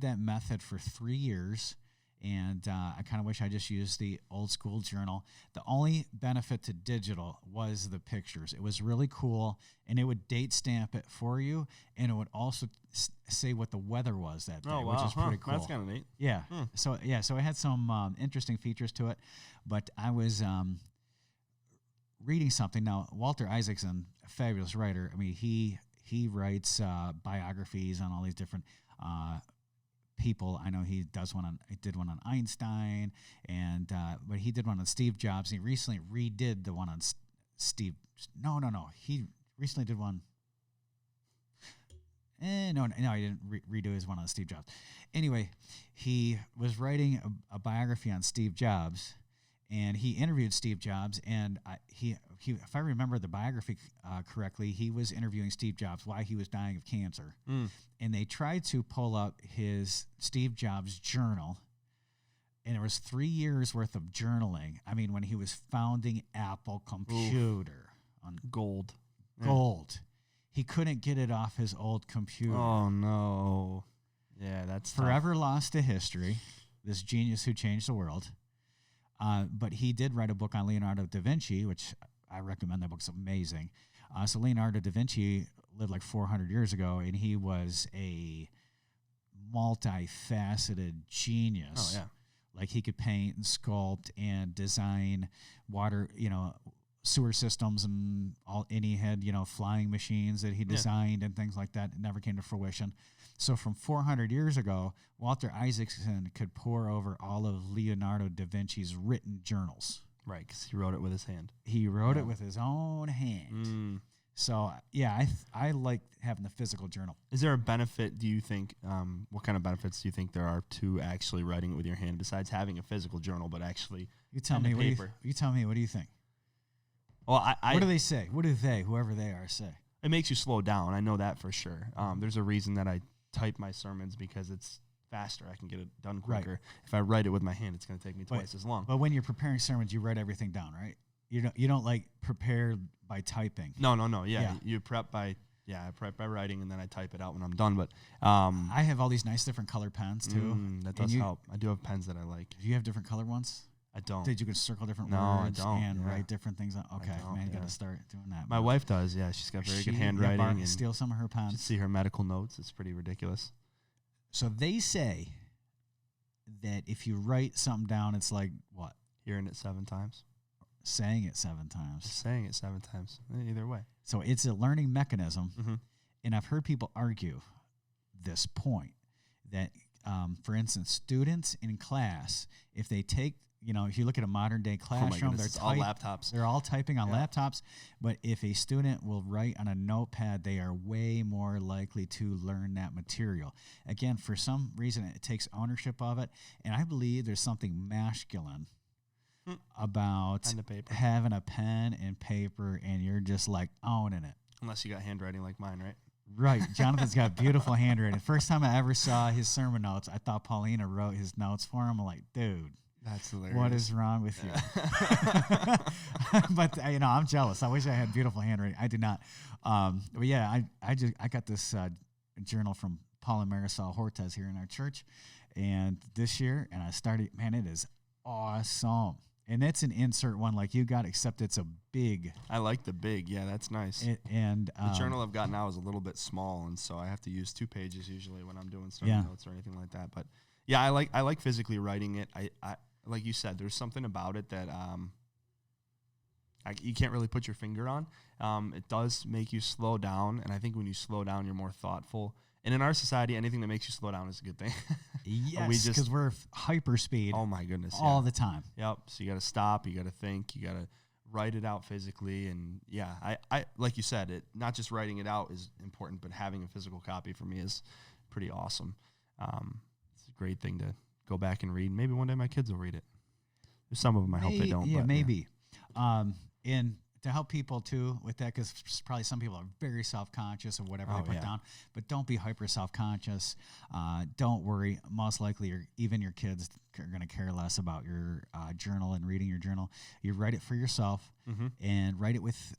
A: that method for 3 years, and I kind of wish I just used the old school journal. The only benefit to digital was the pictures. It was really cool, and it would date stamp it for you, and it would also say what the weather was that day, which is pretty cool.
B: That's kind of neat.
A: Yeah. So it had some interesting features to it, but I was reading something now. Walter Isaacson, a fabulous writer. I mean, he writes biographies on all these different people. I know he did one on Einstein, and but he did one on Steve Jobs. And he recently redid the one on Steve. No. He recently did one. No, he didn't redo his one on Steve Jobs. Anyway, he was writing a biography on Steve Jobs. And he interviewed Steve Jobs, and he if I remember the biography correctly, he was interviewing Steve Jobs while he was dying of cancer. And they tried to pull up his Steve Jobs journal, and there was 3 years worth of journaling. I mean, when he was founding Apple Computer. On
B: Gold.
A: He couldn't get it off his old computer.
B: Oh, no. Yeah, that's
A: forever lost to history, this genius who changed the world. But he did write a book on Leonardo da Vinci, which I recommend. That book's amazing. So Leonardo da Vinci lived like 400 years ago, and he was a multifaceted genius.
B: Oh, yeah.
A: Like he could paint and sculpt and design water, sewer systems and all. And he had, flying machines that he designed and things like that. It never came to fruition. So from 400 years ago, Walter Isaacson could pore over all of Leonardo da Vinci's written journals.
B: Right, because he wrote it with his hand.
A: He wrote it with his own hand. So, yeah, I like having the physical journal.
B: Is there a benefit, do you think, what kind of benefits do you think there are to actually writing it with your hand besides having a physical journal, but actually
A: you tell me
B: paper?
A: You tell me, what do you think?
B: Well,
A: what do they say? What do they, whoever they are, say?
B: It makes you slow down. I know that for sure. There's a reason that I type my sermons because it's faster. I can get it done quicker. Right. If I write it with my hand, it's going to take me twice as long.
A: But when you're preparing sermons, you write everything down, right? You don't like prepare by typing.
B: No. Yeah. You prep by I prep by writing and then I type it out when I'm done. But
A: I have all these nice different color pens too.
B: That does help. I do have pens that I like.
A: Do you have different color ones?
B: I don't.
A: Did you can circle different words
B: I don't,
A: and write different things on? Okay, man, you got to start doing that.
B: My wife does. Yeah, she's got very good handwriting. And
A: steal some of her pens.
B: You see her medical notes. It's pretty ridiculous.
A: So they say that if you write something down, it's like what?
B: Hearing it 7 times.
A: Saying it 7 times.
B: Saying it 7 times. Either way.
A: So it's a learning mechanism. And I've heard people argue this point that, for instance, students in class, if they take if you look at a modern day classroom,
B: goodness, it's all laptops.
A: They're all typing on laptops. But if a student will write on a notepad, they are way more likely to learn that material. Again, for some reason, it takes ownership of it. And I believe there's something masculine about having a pen and paper, and you're just like owning it.
B: Unless you got handwriting like mine, right?
A: Right. Jonathan's got beautiful handwriting. First time I ever saw his sermon notes, I thought Paulina wrote his notes for him. I'm like, dude.
B: That's hilarious.
A: What is wrong with you? But I'm jealous. I wish I had beautiful handwriting. I do not. But yeah, I got this journal from Paul and Marisol Hortez here in our church, and this year, and I started. Man, it is awesome, and it's an insert one like you got, except it's a big.
B: I like the big. Yeah, that's nice.
A: The
B: journal I've got now is a little bit small, and so I have to use 2 pages usually when I'm doing sermon notes or anything like that. But yeah, I like physically writing it. I like you said, there's something about it that you can't really put your finger on. It does make you slow down, and I think when you slow down, you're more thoughtful. And in our society, anything that makes you slow down is a good thing.
A: Yes, because we're hyper speed.
B: Oh my goodness,
A: all the time.
B: Yep. So you got to stop. You got to think. You got to write it out physically. And I like you said, it not just writing it out is important, but having a physical copy for me is pretty awesome. It's a great thing to go back and read. Maybe one day my kids will read it. There's some of them I hope they don't.
A: Yeah, maybe. And to help people too with that, because probably some people are very self-conscious of whatever they put down, but don't be hyper self-conscious. Don't worry. Most likely, even your kids are going to care less about your journal and reading your journal. You write it for yourself, and write it with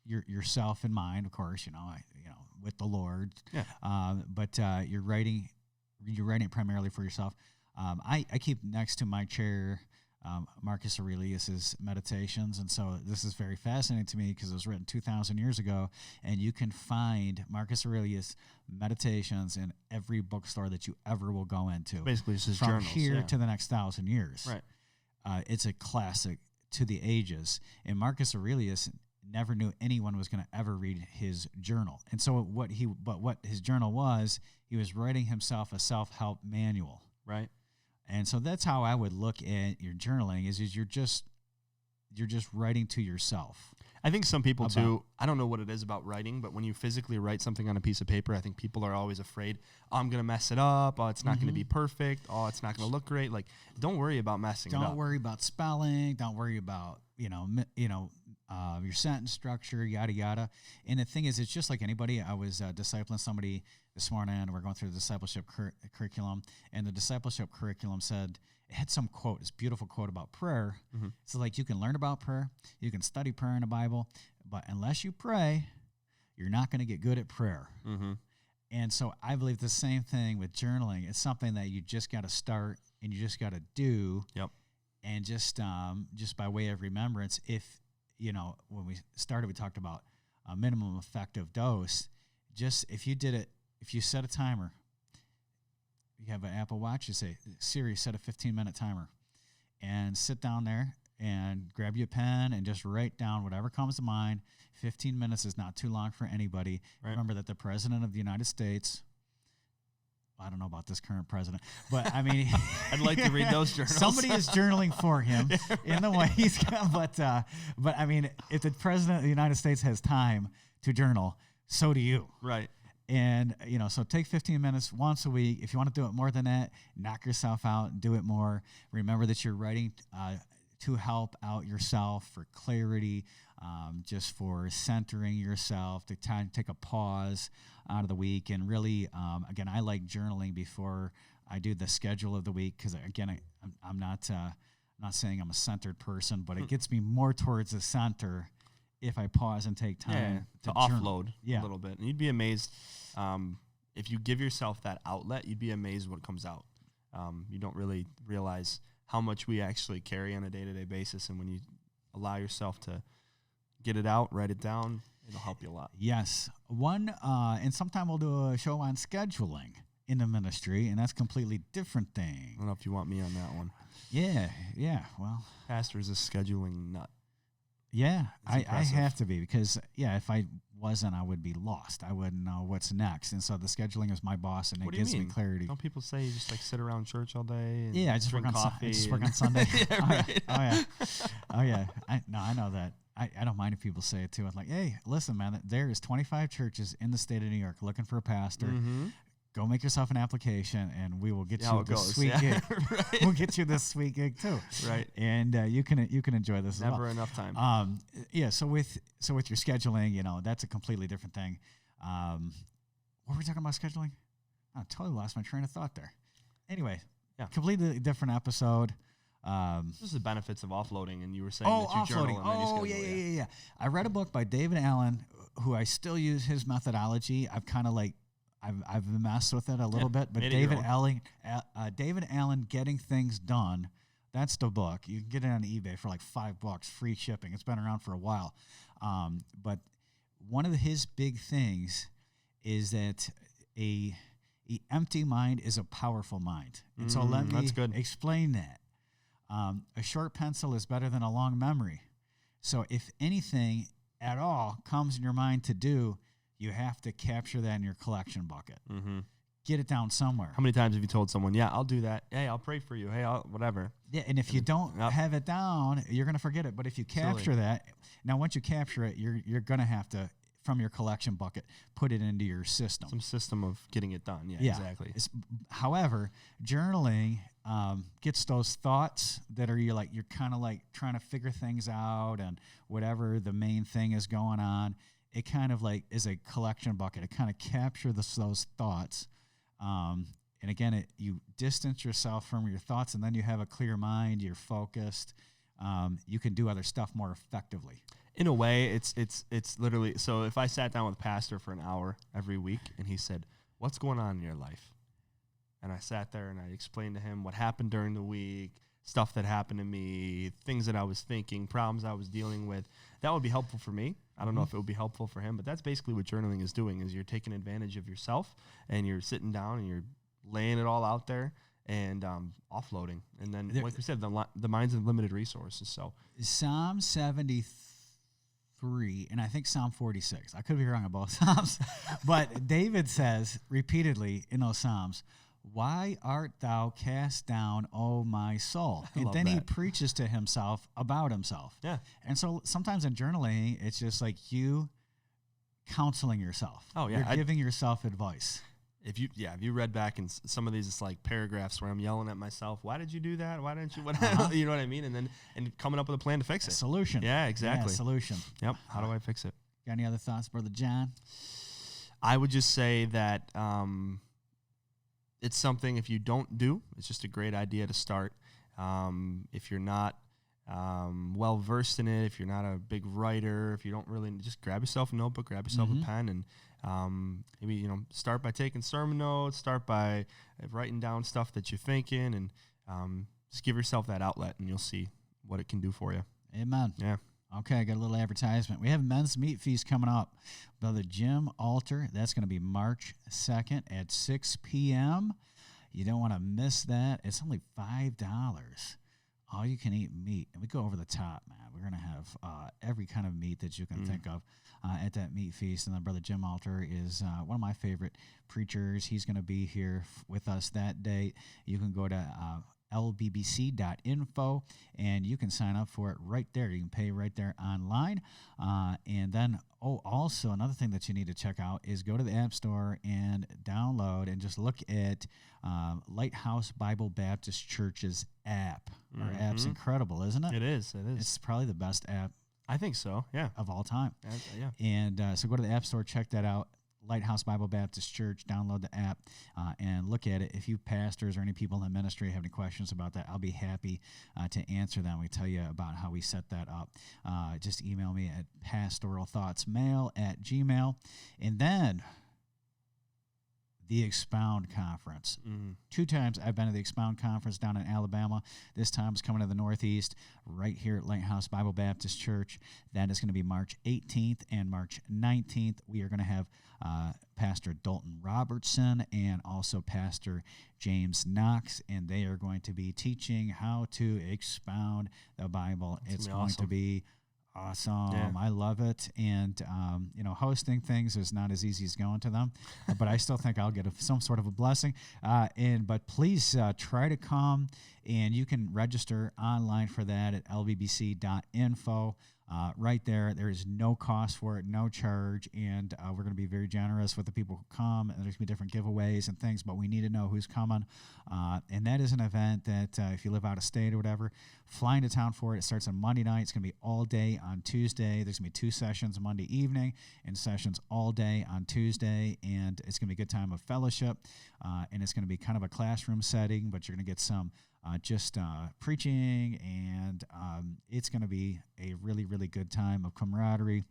A: yourself in mind, of course. With the Lord. Yeah. But you're writing it primarily for yourself. I keep next to my chair Marcus Aurelius's Meditations, and so this is very fascinating to me because it was written 2,000 years ago, and you can find Marcus Aurelius Meditations in every bookstore that you ever will go into.
B: Basically, it's his
A: from
B: journals,
A: here to the next 1,000 years.
B: Right.
A: It's a classic to the ages, and Marcus Aurelius never knew anyone was going to ever read his journal. And so what his journal was, he was writing himself a self-help manual.
B: Right.
A: And so that's how I would look at your journaling is you're just writing to yourself.
B: I think some people too, I don't know what it is about writing, but when you physically write something on a piece of paper, I think people are always afraid, oh, I'm going to mess it up. Oh, it's not going to be perfect. Oh, it's not going to look great. Like, don't worry about messing it up.
A: Don't worry about spelling. Don't worry about, your sentence structure, yada, yada. And the thing is, it's just like anybody. I was discipling somebody this morning, and we're going through the discipleship curriculum, and the discipleship curriculum said, it had some quote, this beautiful quote about prayer. It's like you can learn about prayer, you can study prayer in the Bible, but unless you pray, you're not going to get good at prayer. And so I believe the same thing with journaling. It's something that you just got to start and you just got to do.
B: Yep.
A: And just by way of remembrance, when we started, we talked about a minimum effective dose. Just if you set a timer, you have an Apple Watch, you say, Siri, set a 15-minute timer, and sit down there and grab your pen and just write down whatever comes to mind. 15 minutes is not too long for anybody. Right. Remember that the President of the United States, I don't know about this current president, but I mean,
B: I'd like to read those journals.
A: Somebody is journaling for him in the way he's got, but I mean, if the President of the United States has time to journal, so do you.
B: Right.
A: And, so take 15 minutes once a week. If you want to do it more than that, knock yourself out and do it more. Remember that you're writing to help out yourself for clarity, just for centering yourself, to take a pause out of the week. And really, again, I like journaling before I do the schedule of the week because, again, I'm not saying I'm a centered person, but it gets me more towards the center if I pause and take time
B: to offload a little bit. And you'd be amazed if you give yourself that outlet, you'd be amazed what comes out. You don't really realize how much we actually carry on a day-to-day basis. And when you allow yourself to get it out, write it down, it'll help you a lot.
A: Yes. And sometime we'll do a show on scheduling in the ministry, and that's a completely different thing.
B: I don't know if you want me on that one.
A: Yeah. Well,
B: Pastor's a scheduling nut.
A: Yeah, I
B: impressive.
A: have to be because, if I wasn't, I would be lost. I wouldn't know what's next. And so the scheduling is my boss, and
B: What
A: it
B: do you
A: gives me
B: mean?
A: clarity.
B: Don't people say you just like sit around church all day and
A: Yeah, I just
B: drink
A: work on
B: coffee?
A: I just work on Sunday.
B: Yeah, right.
A: Oh yeah, oh yeah. I know that. I don't mind if people say it too. I'm like, hey, listen, man, there is 25 churches in the state of New York looking for a pastor.
B: Mm-hmm.
A: Go make yourself an application, and we will get
B: How
A: you
B: it
A: this
B: goes.
A: sweet gig.
B: Right.
A: We'll get you this sweet gig too.
B: Right.
A: And you can enjoy this.
B: Never
A: as
B: enough time.
A: well. So with your scheduling, that's a completely different thing. What were we talking about scheduling? I totally lost my train of thought there. Anyway,
B: Yeah.
A: Completely different episode.
B: This is the benefits of offloading, and you were saying that you
A: Offloading.
B: journal and then you schedule.
A: Yeah. I read a book by David Allen, who I still use his methodology. I've kind of I've messed with it a little bit, but David Allen, Getting Things Done. That's the book. You can get it on eBay for like $5, free shipping. It's been around for a while. But one of his big things is that a empty mind is a powerful mind. And so let me explain that. A short pencil is better than a long memory. So if anything at all comes in your mind to do, you have to capture that in your collection bucket.
B: Mm-hmm.
A: Get it down somewhere.
B: How many times have you told someone, yeah, I'll do that. Hey, I'll pray for you. Hey, I'll whatever.
A: Yeah, and if you don't have it down, you're going to forget it. But if you capture that, now once you capture it, you're going to have to, from your collection bucket, put it into your system.
B: Some system of getting it done. Yeah. Exactly.
A: However, journaling gets those thoughts that are you're kind of like trying to figure things out, and whatever the main thing is going on, it kind of like is a collection bucket. It kind of captures those thoughts. And again, you distance yourself from your thoughts, and then you have a clear mind. You're focused. You can do other stuff more effectively.
B: In a way, it's literally, so if I sat down with a pastor for an hour every week and he said, what's going on in your life? And I sat there and I explained to him what happened during the week, stuff that happened to me, things that I was thinking, problems I was dealing with. That would be helpful for me. I don't know if it would be helpful for him, but that's basically what journaling is doing, is you're taking advantage of yourself and you're sitting down and you're laying it all out there and offloading. And then, like we said, the mind's a limited resources. So
A: Psalm 73, and I think Psalm 46. I could be wrong on both Psalms. But David says repeatedly in those Psalms, why art thou cast down, O my soul? And then he preaches to himself about himself.
B: Yeah.
A: And so sometimes in journaling, it's just like you counseling yourself.
B: Oh, yeah.
A: You're giving yourself advice.
B: If you read back in some of these, it's like paragraphs where I'm yelling at myself, why did you do that? Why didn't you? You know what I mean? And then coming up with a plan to fix it.
A: Solution.
B: Yeah, exactly.
A: Yeah, solution.
B: Yep. How do I fix it?
A: Got any other thoughts, Brother John?
B: I would just say that it's something, if you don't do, it's just a great idea to start. If you're not well versed in it, if you're not a big writer, if you don't really, just grab yourself a notebook, grab yourself a pen, and maybe start by taking sermon notes, start by writing down stuff that you're thinking, and just give yourself that outlet, and you'll see what it can do for you.
A: Amen.
B: Yeah.
A: Okay, I got a little advertisement. We have men's meat feast coming up. Brother Jim Alter, that's going to be March 2nd at 6 p.m. You don't want to miss that. It's only $5. All you can eat meat. And we go over the top, man. We're going to have every kind of meat that you can think of at that meat feast. And then Brother Jim Alter is one of my favorite preachers. He's going to be here with us that day. You can go to lbbc.info, and you can sign up for it right there. You can pay right there online. And then, also another thing that you need to check out is go to the App Store and download and just look at Lighthouse Bible Baptist Church's app. Our app's incredible, isn't it?
B: It is.
A: It's probably the best app.
B: I think so, yeah.
A: Of all time.
B: Yeah.
A: And so go to the App Store, check that out. Lighthouse Bible Baptist Church, download the app and look at it. If you pastors or any people in the ministry have any questions about that, I'll be happy to answer them. We tell you about how we set that up. Just email me at pastoralthoughtsmail@gmail.com. And then the Expound Conference. 2 times I've been to the Expound Conference down in Alabama. This time it's coming to the Northeast, right here at Lighthouse Bible Baptist Church. That is going to be March 18th and March 19th. We are going to have Pastor Dalton Robertson and also Pastor James Knox, and they are going to be teaching how to expound the Bible. It's going to be Awesome.
B: Yeah.
A: I love it. And, hosting things is not as easy as going to them, but I still think I'll get some sort of a blessing. But please try to come, and you can register online for that at lbbc.info. Right there is no cost for it, no charge, and we're going to be very generous with the people who come, and there's going to be different giveaways and things, but we need to know who's coming. And that is an event that if you live out of state or whatever, fly into town for it. It starts on Monday night. It's going to be all day on Tuesday. There's going to be 2 sessions Monday evening and sessions all day on Tuesday, and it's going to be a good time of fellowship, and it's going to be kind of a classroom setting, but you're going to get some preaching, and it's going to be a really, really good time of camaraderie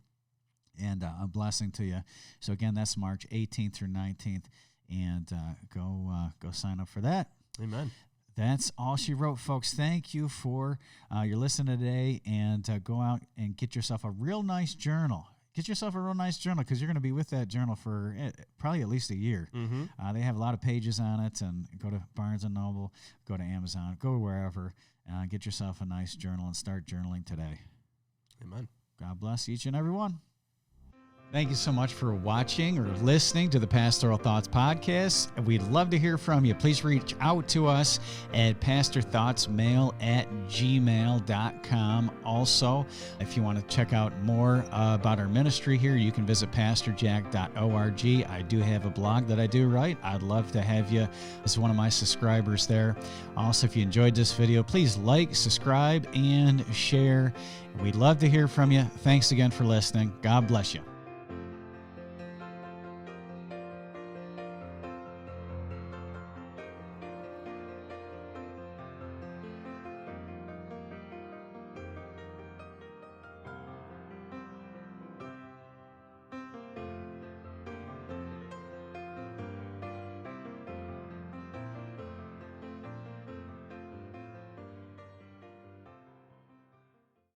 A: and a blessing to you. So again, that's March 18th through 19th, and go sign up for that.
B: Amen.
A: That's all she wrote, folks. Thank you for your listening today, and go out and get yourself a real nice journal. Get yourself a real nice journal, because you're going to be with that journal for probably at least a year. Mm-hmm. They have a lot of pages on it, and go to Barnes & Noble, go to Amazon, go wherever, get yourself a nice journal and start journaling today.
B: Amen.
A: God bless each and every one. Thank you so much for watching or listening to the Pastoral Thoughts Podcast. We'd love to hear from you. Please reach out to us at pastorthoughtsmail@gmail.com. Also, if you want to check out more about our ministry here, you can visit pastorjack.org. I do have a blog that I do write. I'd love to have you as one of my subscribers there. Also, if you enjoyed this video, please like, subscribe, and share. We'd love to hear from you. Thanks again for listening. God bless you.